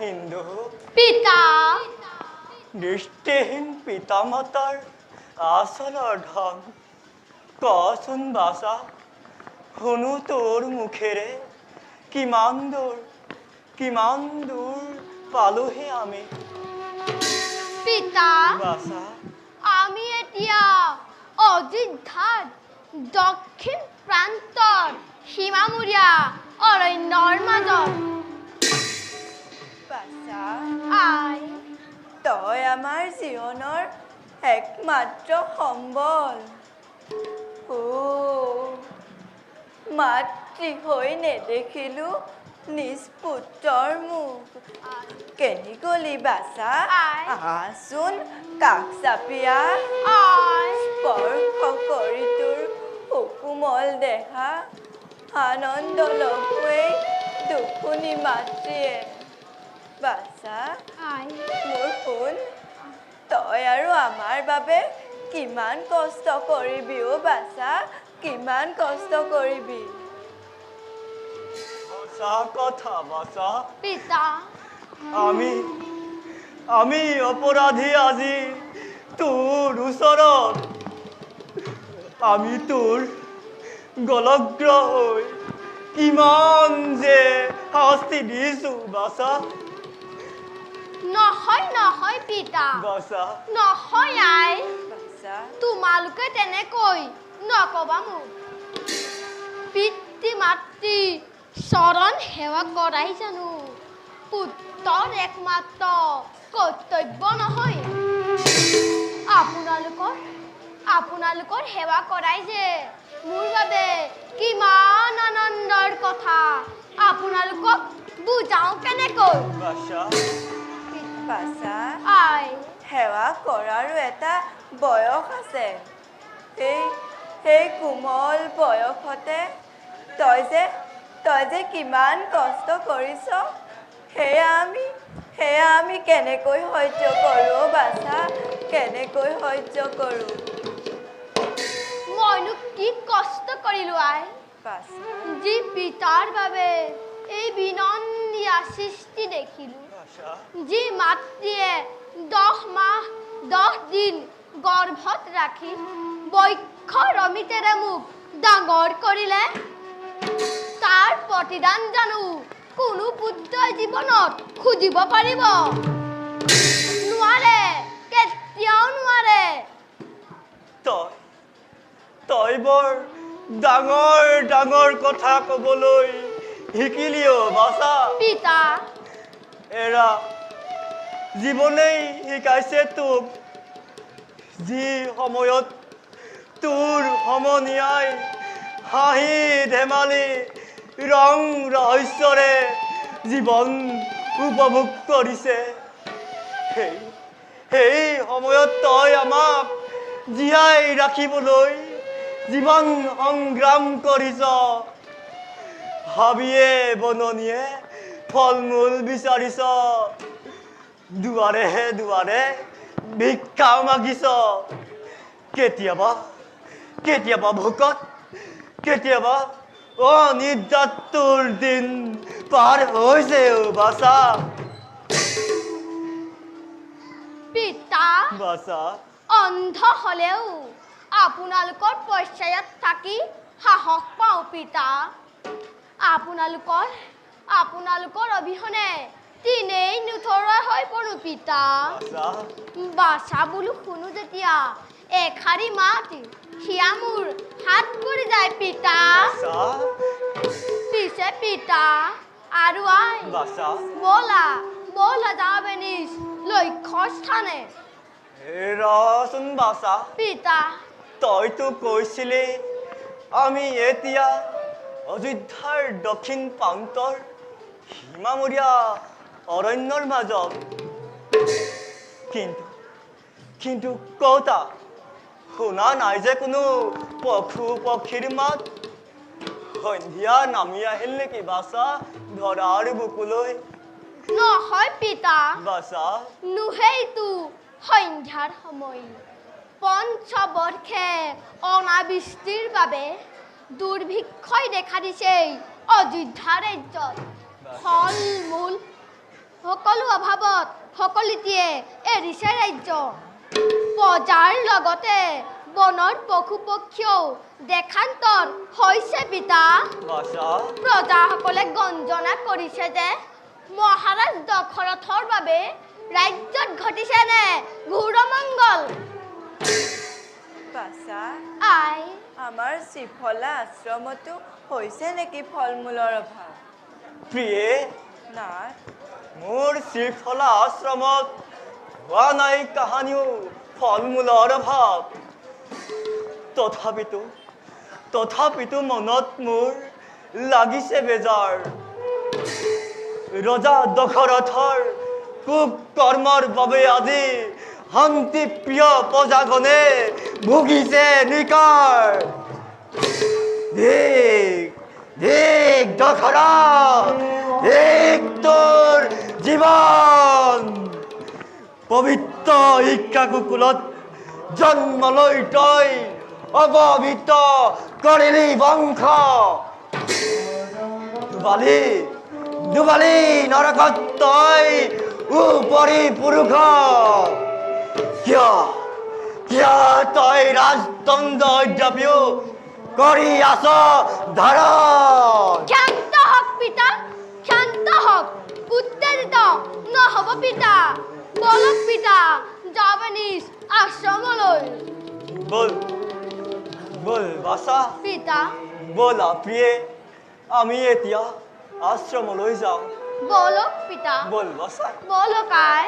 হিন্দু পিতা দৃষ্টিহীন পিতামাতাৰ আচলৰ ধন কচোন বাচা শুনো তোৰ মুখেৰে কিমান দূৰ পালোহি আমি পিতা বাচা আমি এতিয়া অযোধ্যাৰ দক্ষিণ প্ৰান্তৰ সীমামূৰীয়া অৰণ্যৰ মাজত আই তই আমাৰ জীৱনৰ একমাত্ৰ সম্বল মাতৃ হৈ নেদেখিলো নিজ পুত্ৰৰ মুখ কেনি গলি বাচা আহচোন কাষ চাপিয়া স্পৰ্শ কৰি তোৰ সুকোমল দেহা আনন্দ লগুৱেই দুখুনি মাতৃয়ে বাচা মোৰ শুন তই আৰু আমাৰ বাবে কিমান কষ্ট কৰিবি বাচা কিমান কষ্ট কৰিবি সঁচা কথা বাচা পিতা আমি অপৰাধী আজি তোৰ ওচৰত আমি তোৰ গলগ্ৰ হৈ কিমান যে শাস্তি দিছো বাচা নহয় পিতা বাচা নহয় আই বাচা তোমালোকে তেনেকৈ নকবা মোক পিতৃ মাতৃ চৰণ সেৱা কৰাই জানো পুত্ৰৰ একমাত্ৰ কৰ্তব্য নহয় আপোনালোকৰ সেৱা কৰাই যে মোৰ বাবে কিমান আনন্দৰ কথা আপোনালোকক বুজাও কেনেকৈ বাচা আই সেৱা কৰাৰো এটা বয়স আছে সেই কোমল বয়সতে তই যে তই যে কিমান কষ্ট কৰিছ সেয়া আমি কেনেকৈ সহ্য কৰোঁ বাছা কেনেকৈ সহ্য কৰোঁ মইনো কি কষ্ট কৰিলো আই বাছা যি পিতাৰ বাবে এই বিনন্দীয়া সৃষ্টি দেখিলো যি মাতৃয়ে 10 মাহ 10 দিন গৰ্ভত ৰাখি বক্ষ ৰমিতেৰে মোক ডাঙৰ কৰিলে তাৰ প্ৰতিদান জানো কোনো পুত্ৰই জীৱনত খুজিব পাৰিব নোৱাৰে কেতিয়াও নোৱাৰে তই বৰ ডাঙৰ ডাঙৰ কথা ক'বলৈ শিকিলিও বাছা পিতা এৰা জীৱনেই শিকাইছে তোক যি সময়ত তোৰ সমনীয়াই হাঁহি ধেমালি ৰং ৰহস্যৰে জীৱন উপভোগ কৰিছে সেই সময়ত তই আমাক জীয়াই ৰাখিবলৈ জীৱন সংগ্ৰাম কৰিছ হাবিয়ে বননিয়ে ফল মূল বিচাৰিছ দুৱাৰে দুৱাৰে ভিক্ষা মাগিছ কেতিয়াবা ভোকত কেতিয়াবা অনিদ্ৰাত তোৰ দিন পাৰ হৈছে বাছা পিতা বাছা অন্ধ হলেও আপোনালোকৰ পশ্চায়ত থাকি সাহস পাওঁ পিতা আপোনালোকৰ অবিহনে তিনেই নুথৰুৱা হৈ পৰো পিতা বাছা বোলো শুনো যেতিয়া এখাৰি মাত সিয়া মোৰ হাত পৰি যায় পিতা পিছে পিতা আৰু আই বলা যাবে নিজ লক্ষ্য স্থানে ৰচোন বাছা পিতা তইতো কৈছিলি আমি এতিয়া অযোধ্যাৰ দক্ষিণ প্ৰান্তৰ সীমামূৰীয়া অৰণ্যৰ মাজত কিন্তু কওঁতা শুনা নাই যে কোনো পশু পক্ষীৰ মাত সন্ধিয়া নামি আহিল নেকি বাছা ধৰাৰ বুকুলৈ নহয় পিতা বাছা নুহেইতো সন্ধ্যাৰ সময় পঞ্চবৰ্ষে অনাবৃষ্টিৰ বাবে দুৰ্ভিক্ষই দেখা দিছে অযোধ্যা ৰাজ্যত ফল মূল সকলো অভাৱত সকলোটিয়ে এৰিছে ৰাজ্য প্ৰজাৰ লগতে বনৰ পশু পক্ষীও দেখান্তৰ হৈছে পিতা প্ৰজাসকলে গঞ্জনা কৰিছে যে মহাৰাজ দশৰথৰ বাবে ৰাজ্যত ঘটিছে নে ঘোৰ মংগল বাছা আই আমাৰ শ্ৰীফলা আশ্ৰমতো হৈছে নেকি ফল মূলৰ অভাৱ প্ৰিয়ে নাই মোৰ শ্ৰীফলা আশ্ৰমত হোৱা নাই কাহানিও ফল মূলৰ অভাৱ তথাপিতো মনত মোৰ লাগিছে বেজাৰ ৰজা দশৰথৰ কুকৰ্মৰ বাবে আজি শান্তি প্ৰিয় প্ৰজাগণে ভুগিছে নিকাৰ দেখ দশৰথ দেখ তোৰ জীৱন পবিত্ৰ ইক্ষ্বাকুকুলত জন্ম লৈ তই অপবিত্ৰ কৰিলি বংশ দুবালি নৰকত তই উপৰি পুৰুষ কিয় তই ৰাজতন্ত্ৰ অদ্যাপিও কৰি আছ ধাৰণ ক্ষান্ত হওক পিতা ক্ষান্ত হওক উত্তেজিত নহব পিতা বলক পিতা যাবে নিজ আশ্ৰমলৈ বল বাছা পিতা বলা প্ৰিয়ে আমি এতিয়া আশ্ৰমলৈ যাওঁ বলক পিতা বল বাছা বলক আই